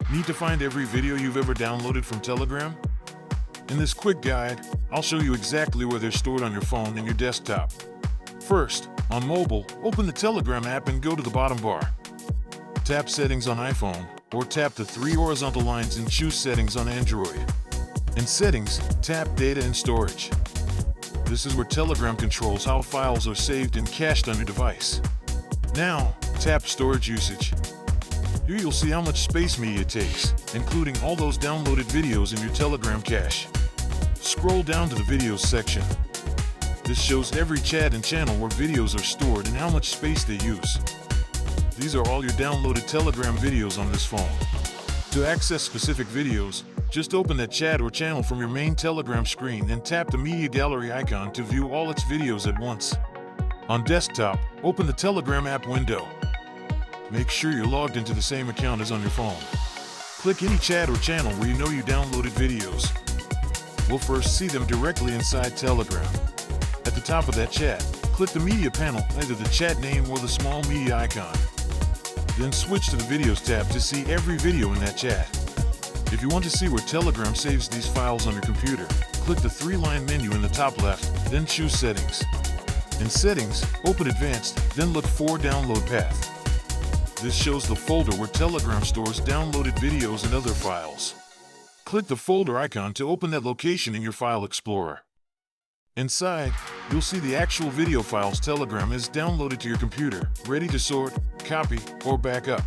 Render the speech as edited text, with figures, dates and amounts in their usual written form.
Need to find every video you've ever downloaded from Telegram? In this quick guide, I'll show you exactly where they're stored on your phone and your desktop. First, on mobile, open the Telegram app and go to the bottom bar. Tap Settings on iPhone, or tap the three horizontal lines and choose Settings on Android. In Settings, tap Data and Storage. This is where Telegram controls how files are saved and cached on your device. Now, tap Storage Usage. Here you'll see how much space media takes, including all those downloaded videos in your Telegram cache. Scroll down to the Videos section. This shows every chat and channel where videos are stored and how much space they use. These are all your downloaded Telegram videos on this phone. To access specific videos, just open that chat or channel from your main Telegram screen and tap the Media Gallery icon to view all its videos at once. On desktop, open the Telegram app window. Make sure you're logged into the same account as on your phone. Click any chat or channel where you know you downloaded videos. We'll first see them directly inside Telegram. At the top of that chat, click the media panel, either the chat name or the small media icon. Then switch to the Videos tab to see every video in that chat. If you want to see where Telegram saves these files on your computer, click the three-line menu in the top left, then choose Settings. In Settings, open Advanced, then look for Download Path. This shows the folder where Telegram stores downloaded videos and other files. Click the folder icon to open that location in your File Explorer. Inside, you'll see the actual video files Telegram has downloaded to your computer, ready to sort, copy, or back up.